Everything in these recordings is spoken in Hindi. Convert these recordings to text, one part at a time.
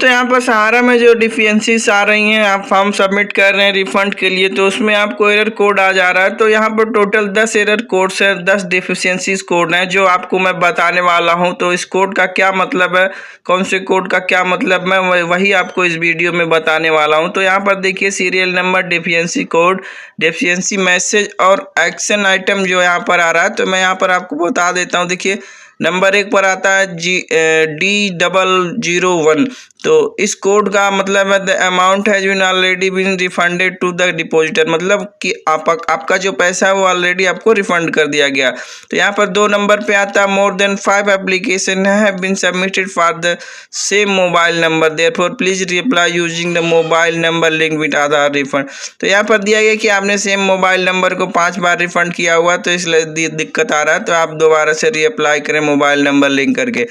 दोस्तों यहाँ पर सहारा में जो डिफियंसीज आ रही हैं, आप फॉर्म सबमिट कर रहे हैं रिफंड के लिए, तो उसमें आपको एरर कोड आ जा रहा है। तो यहाँ पर टोटल 10 एरर कोड्स हैं, 10 डिफिशियंसीज कोड हैं जो आपको मैं बताने वाला हूँ। तो इस कोड का क्या मतलब है, कौन से कोड का क्या मतलब, मैं वही आपको इस वीडियो में बताने वाला हूँ। तो यहाँ पर देखिए सीरियल नंबर, डिफियंसी कोड, डिफियंसी मैसेज और एक्शन आइटम जो यहाँ पर आ रहा है। तो मैं यहाँ पर आपको बता देता हूँ। देखिए नंबर 1 पर आता है D001। तो इस कोड का मतलब है the amount has been already been refunded to the depositor, मतलब कि आपका जो पैसा है वो ऑलरेडी आपको रिफंड कर दिया गया। तो यहाँ पर 2 नंबर पे आता है more than 5 application have been submitted for the same mobile number, therefore please reply using the mobile number link with Aadhaar refund. तो यहाँ पर दिया गया कि आपने सेम मोबाइल नंबर को 5 बार रिफंड किया हुआ, तो इसलिए दिक्कत आ रहा है। तो आप दोबारा से रीअप्लाई करें मोबाइल नंबर लिंक करके।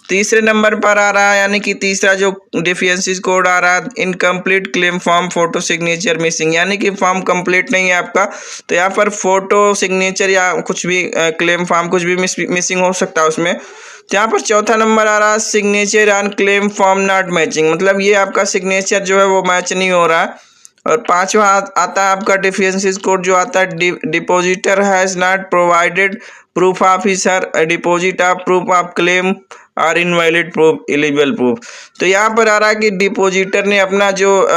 तीसरे नंबर पर आ रहा है, यानी कि तीसरा जो डिफियंसीज कोड आ रहा है, incomplete claim form photo signature missing, यानी कि फॉर्म कंप्लीट नहीं है आपका। तो यहाँ पर फोटो सिग्नेचर या कुछ भी क्लेम फॉर्म कुछ भी मिसिंग हो सकता है उसमें। तो यहाँ पर चौथा नंबर आ रहा है signature on claim form not matching, मतलब ये आपका सिग्नेचर जो है वो मैच नहीं हो रहा है। और पांचवा आता है आपका डिफियंसीज कोड जो आता है depositor has not provided proof of his deposit of proof of claim और इनवैलिड प्रूफ एलिजिबल प्रूफ। तो यहाँ पर आ रहा है कि डिपॉजिटर ने अपना जो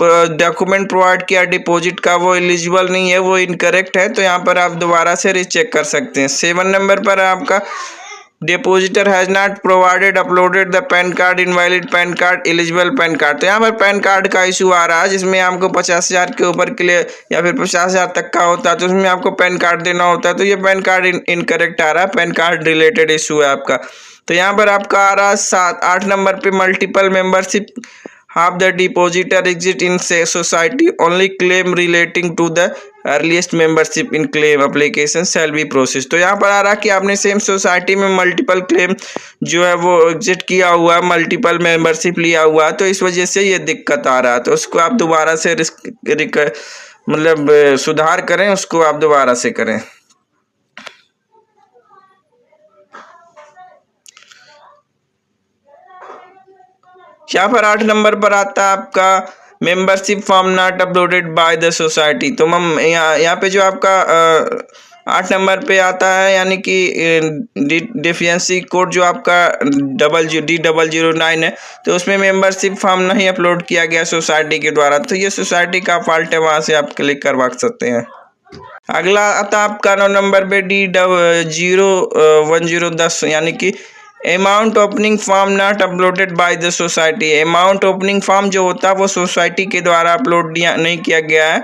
डॉक्यूमेंट प्रोवाइड किया डिपॉजिट का वो एलिजिबल नहीं है, वो इनकरेक्ट है। तो यहाँ पर आप दोबारा से रीचेक कर सकते हैं। 7 नंबर पर है आपका depositor has not provided uploaded the pan card, invalid pan card, eligible pan card. तो यहाँ पर पैन कार्ड का इशू आ रहा है जिसमें आपको 50,000 के ऊपर के लिए या फिर 50,000 तक का होता है, तो उसमें आपको पैन कार्ड देना होता है। तो ये पैन कार्ड इनकरेक्ट आ रहा है, पैन कार्ड रिलेटेड इशू है आपका। तो यहाँ पर आपका आ रहा है 8 नंबर पे multiple membership half the depositor exist in say society, only claim relating to the earliest membership in claim application shall be processed। तो यहाँ पर आ रहा कि आपने सेम सोसाइटी में मल्टीपल क्लेम जो है वो एग्जिट किया हुआ है, मल्टीपल मेंबरशिप लिया हुआ है, तो इस वजह से ये दिक्कत आ रहा है। तो उसको आप दोबारा से मतलब सुधार करें, उसको आप दोबारा से करें। यहाँ पर 8 नंबर पर आता है आपका membership form not uploaded bye the society. तो हम यहाँ पे जो आपका 8 नंबर पे आता है, यानी कि डिफियंसी कोड जो आपका D009 है, तो उसमें मेंबरशिप फॉर्म नहीं अपलोड किया गया सोसाइटी के द्वारा। तो ये सोसाइटी का फॉल्ट है, वहाँ से आप क्लिक करवा सकते हैं। अगला आता है आपका 9 नंबर पे D010, यानी कि amount opening form not uploaded bye the society. Amount opening form जो होता है वो सोसाइटी के द्वारा अपलोड नहीं किया गया है।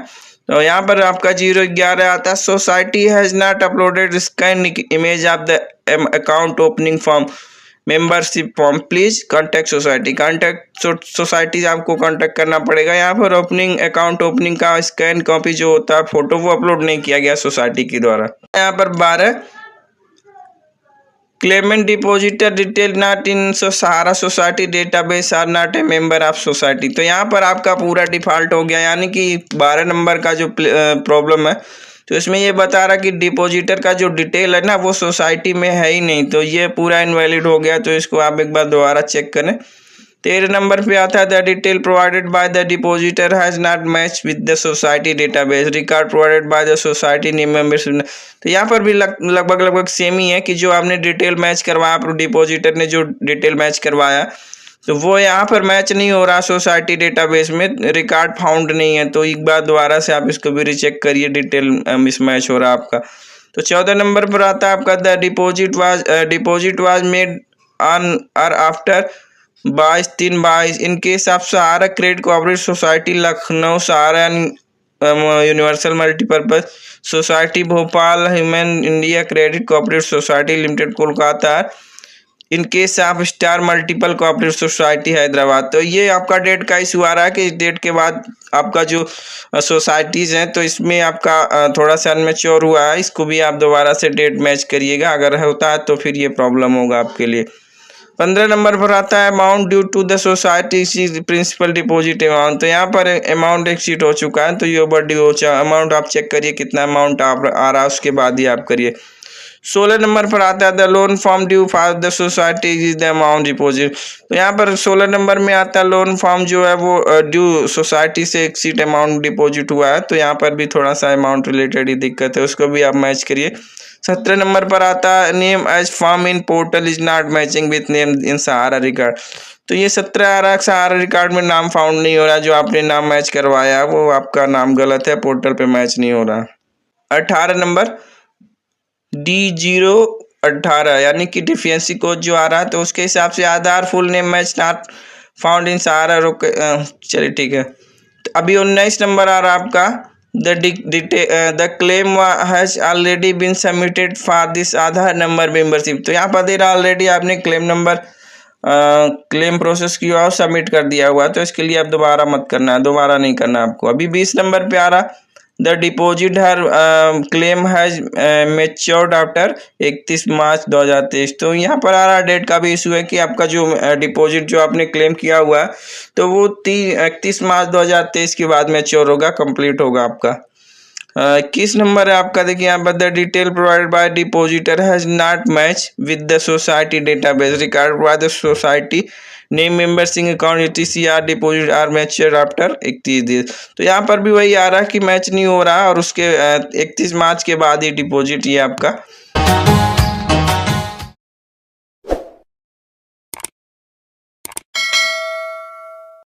तो यहाँ पर आपका 011 आता है society has not uploaded scan image of the account opening form membership form, please contact society. Contact society आपको कॉन्टेक्ट करना पड़ेगा। यहाँ पर ओपनिंग अकाउंट ओपनिंग का स्कैन कॉपी जो होता है फोटो वो अपलोड नहीं किया गया सोसाइटी के द्वारा। यहाँ पर 12 claimant depositor detail not in Sahara society database or not a member of society. तो यहाँ पर आपका पूरा डिफॉल्ट हो गया, यानी कि 12 नंबर का जो प्रॉब्लम है, तो इसमें ये बता रहा कि डिपॉजिटर का जो डिटेल है ना वो सोसाइटी में है ही नहीं, तो ये पूरा इनवैलिड हो गया। तो इसको आप एक बार दोबारा चेक करें। 13 नंबर पे आता है the detail provided by the depositor has not match with the society database record provided by the society members. तो यहाँ पर भी लगभग सेम ही है कि जो आपने डिटेल मैच करवाया, डिपॉजिटर ने जो डिटेल मैच करवाया तो वो यहाँ पर मैच नहीं हो रहा सोसाइटी डेटाबेस में, रिकॉर्ड फाउंड नहीं है। तो एक बार दोबारा से आप इसको भी रीचेक करिए, डिटेल मिसमैच हो रहा है आपका। तो 14 नंबर पर आता है आपका the deposit was made on or after 22/3/22 in case of Sahara credit cooperative society Lucknow, Sahara universal multipurpose society Bhopal, human India credit cooperative society limited Kolkata, in case of star multiple cooperative society Hyderabad. तो ये आपका डेट का इशू आ रहा है कि इस डेट के बाद आपका जो सोसाइटीज़ हैं तो इसमें आपका थोड़ा सा अनमेच्योर हुआ है, इसको भी आप दोबारा से डेट मैच करिएगा। अगर होता है तो फिर ये प्रॉब्लम होगा आपके लिए। 15 नंबर पर आता है amount due to the society principal deposit amount. तो यहाँ पर अमाउंट एक्सीड हो चुका है, तो ये ओवर ड्यू हो चुका अमाउंट आप चेक करिए कितना अमाउंट आ रहा है, उसके बाद ही आप करिए। 16 नंबर पर आता है the loan form due for the society is the amount deposit. तो यहाँ पर 16 नंबर में आता है लोन फॉर्म जो है वो ड्यू सोसाइटी से एक्सीड अमाउंट डिपॉजिट हुआ है। तो यहाँ पर भी थोड़ा सा अमाउंट रिलेटेड ही दिक्कत है, उसको भी आप मैच करिए। 17 नंबर पर आता है name as form in portal is not matching with name in Sahara record. तो ये 17 आ रहा है, सहारा रिकॉर्ड में नाम फाउंड नहीं हो रहा, जो आपने नाम मैच करवाया वो आपका नाम गलत है, पोर्टल पे मैच नहीं हो रहा। 18 नंबर D018 यानी कि डिफिशियंसी कोड जो आ रहा है, तो उसके हिसाब से Aadhaar full name match not found in Sahara रोक। चलिए ठीक है। तो अभी 19 नंबर आ रहा है आपका the claim has already been submitted for this Aadhaar number membership. तो यहाँ पर दे रहा ऑलरेडी आपने क्लेम नंबर क्लेम प्रोसेस किया और सबमिट कर दिया हुआ, तो इसके लिए अब दोबारा मत करना है, दोबारा नहीं करना आपको। अभी 20 नंबर पे आ रहा the deposit her claim has matured after 31 मार्च 2023। तो यहाँ पर आ रहा डेट का भी इशू है कि आपका जो डिपॉजिट जो आपने क्लेम किया हुआ है तो वो 31 मार्च 2023 के बाद मैच्योर होगा, कंप्लीट होगा आपका। 21 नंबर है आपका, देखिए यहाँ पर the detail provided by depositor has not match with the society database record by the society name member Singh account ETCR deposit are mature after 31 दिन। तो यहाँ पर भी वही आ रहा है कि मैच नहीं हो रहा और उसके 31 मार्च के बाद ही डिपॉजिट ये आपका